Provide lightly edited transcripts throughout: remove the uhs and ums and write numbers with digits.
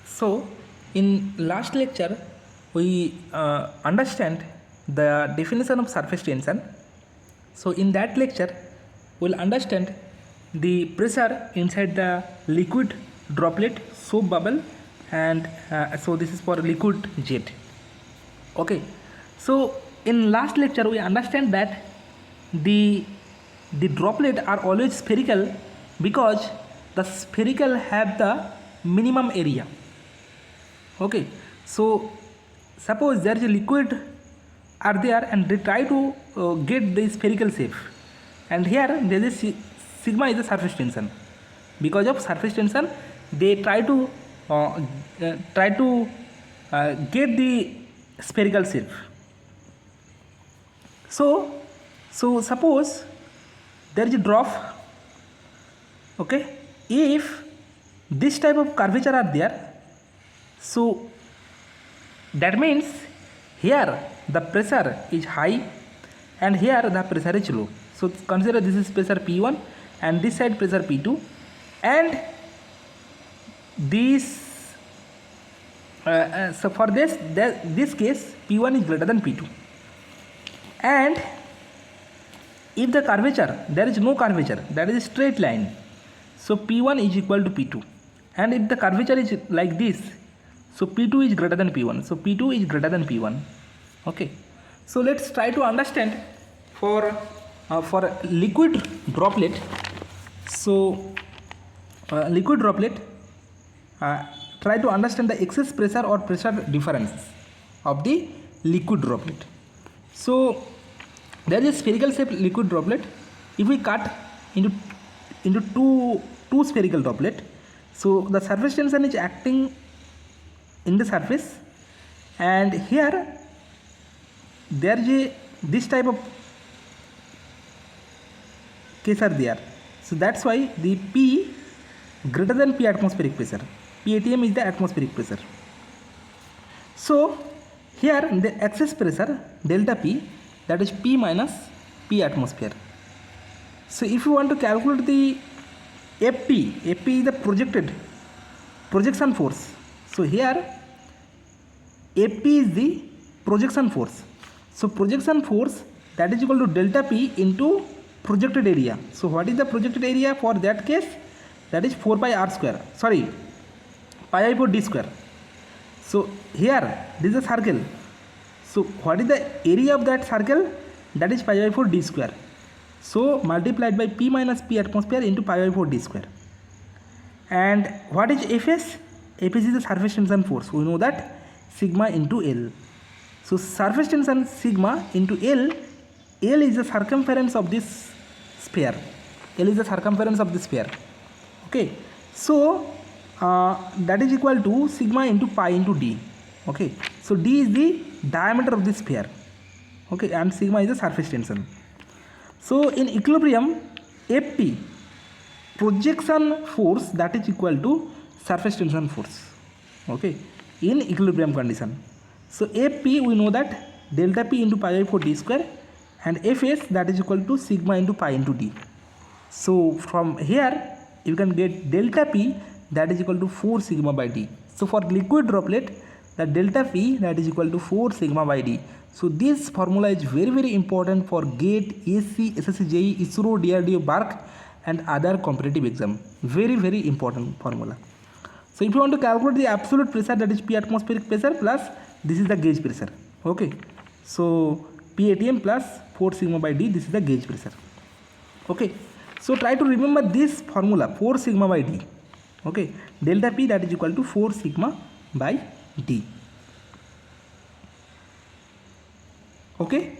So, in last lecture, we understand the definition of surface tension. So, in that lecture, we'll understand the pressure inside the liquid droplet, soap bubble, and so this is for liquid jet. Okay, so in last lecture, we understand that the the droplet are always spherical because the spherical have the minimum area. Okay, so suppose there is a liquid are there and they try to get the spherical shape, and here there is sigma is the surface tension. Because of surface tension they try to get the spherical shape. So suppose there is a drop. Okay, if this type of curvature are there, so that means here the pressure is high and here the pressure is low. So consider this is pressure P1 and this side pressure P2, and this so for this case P1 is greater than P2, and if the curvature there is no curvature, that is a straight line, so P1 is equal to P2, and if the curvature is like this, so P2 is greater than P1, so P2 is greater than P1. Okay, so let's try to understand for liquid droplet. So liquid droplet, try to understand the excess pressure or pressure difference of the liquid droplet. So there is a spherical shaped liquid droplet. If we cut into two spherical droplet, so the surface tension is acting in the surface, and here there is a this type of case are there. So that's why the P greater than P atmospheric pressure. P ATM is the atmospheric pressure. So here the excess pressure delta P, that is P minus P atmosphere. So if you want to calculate the FP is the projection force. So here FP is the projection force. So projection force, that is equal to delta P into projected area. So what is the projected area for that case? That is 4 pi r square. Sorry, pi by 4 d square. So here this is a circle. So what is the area of that circle? That is pi by 4 d square. So multiplied by P minus P atmosphere into pi by 4 d square. And what is Fs? Fs is the surface tension force. We know that sigma into L. So surface tension sigma into L. L is the circumference of this sphere. L is the circumference of the sphere. Okay. So that is equal to sigma into pi into d. Okay. So d is the diameter of the sphere. Okay, and sigma is the surface tension. So in equilibrium, Fp, projection force, that is equal to surface tension force. Okay, in equilibrium condition. So Fp we know that delta P into pi by 4 d square, and Fs, that is equal to sigma into pi into d. So from here you can get delta P, that is equal to 4 sigma by d. So for liquid droplet, the delta P, that is equal to 4 sigma by d. So this formula is very important for GATE, AC, SSC, JEE, ISRO, DRDO, BARC and other competitive exam. Very important formula. So if you want to calculate the absolute pressure, that is P atmospheric pressure plus this is the gauge pressure. Okay, so P ATM plus 4 sigma by d, this is the gauge pressure. Okay, so try to remember this formula, 4 sigma by d. Okay, delta P, that is equal to 4 sigma by d. Okay,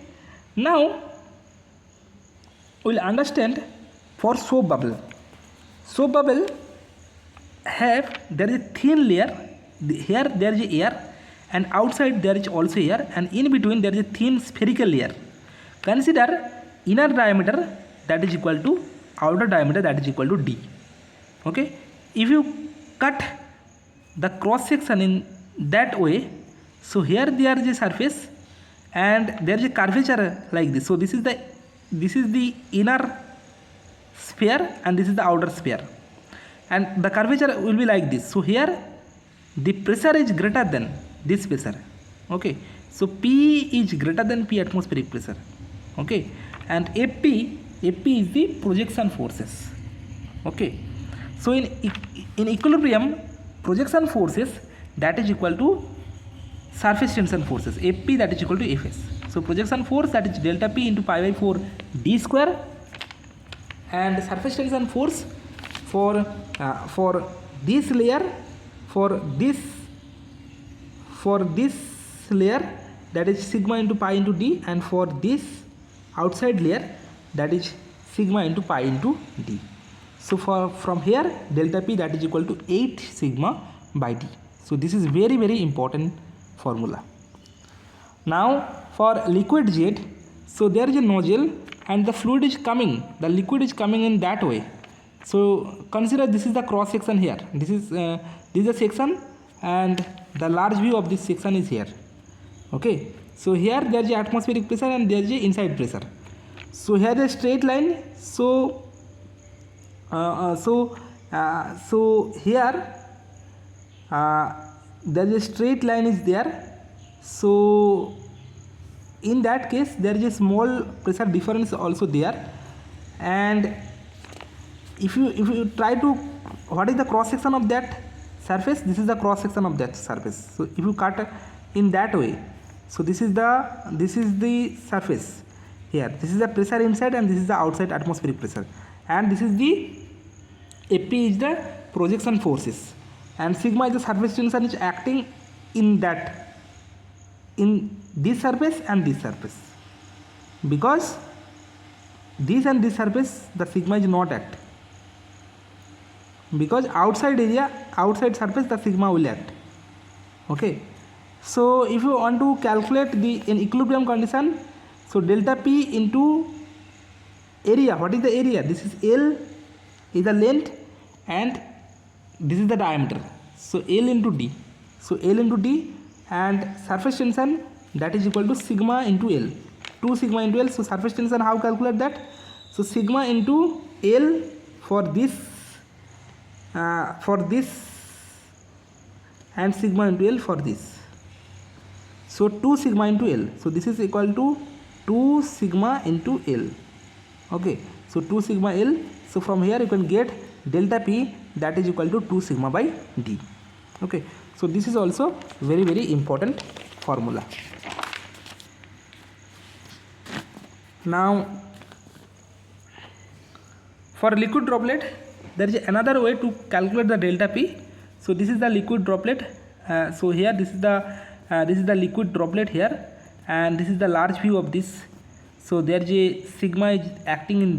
now we will understand for soap bubble. Soap bubble have, there is a thin layer, here there is air, and outside there is also air, and in between there is a thin spherical layer. Consider inner diameter, that is equal to outer diameter, that is equal to d. Okay, if you cut the cross section in that way, so here there is a surface and there is a curvature like this. So this is the inner sphere and this is the outer sphere, and the curvature will be like this. So here the pressure is greater than this pressure. Okay, so P is greater than P atmospheric pressure. Okay, and FP is the projection forces. Okay, so in equilibrium, projection forces that is equal to surface tension forces, Fp that is equal to Fs. So projection force that is delta P into pi by 4 d square, and surface tension force for this layer, for this layer, that is sigma into pi into d, and for this outside layer, that is sigma into pi into d. So from here, delta P that is equal to 8 sigma by d. So this is very, very important formula. Now for liquid jet, so there is a nozzle and the fluid is coming, the liquid is coming in that way. So consider this is the cross section here, this is a section, and the large view of this section is here. Okay, so here there is atmospheric pressure and there is inside pressure. So here the straight line, so here there is a straight line is there. So in that case there is a small pressure difference also there, and if you try to, what is the cross section of that surface, this is the cross section of that surface. So if you cut in that way, so this is the surface here, this is the pressure inside and this is the outside atmospheric pressure, and this is the Fp is the projection forces, and sigma is the surface tension is acting in this surface and this surface, because this and this surface the sigma is not act, because outside surface the sigma will act. Okay, so if you want to calculate the in equilibrium condition, so delta P into area, what is the area, this is L is the length and this is the diameter, so L into D, so L into D, and surface tension that is equal to sigma into L, 2 sigma into L. So surface tension, how calculate that, so sigma into L for this and sigma into L for this, so 2 sigma into L, so this is equal to 2 sigma into L. Okay, so 2 sigma L, so from here you can get delta P that is equal to 2 sigma by D. Okay, so this is also very, very important formula. Now for liquid droplet, there is another way to calculate the delta P. So this is the liquid droplet, so here this is the liquid droplet here, and this is the large view of this. So there is a sigma is acting in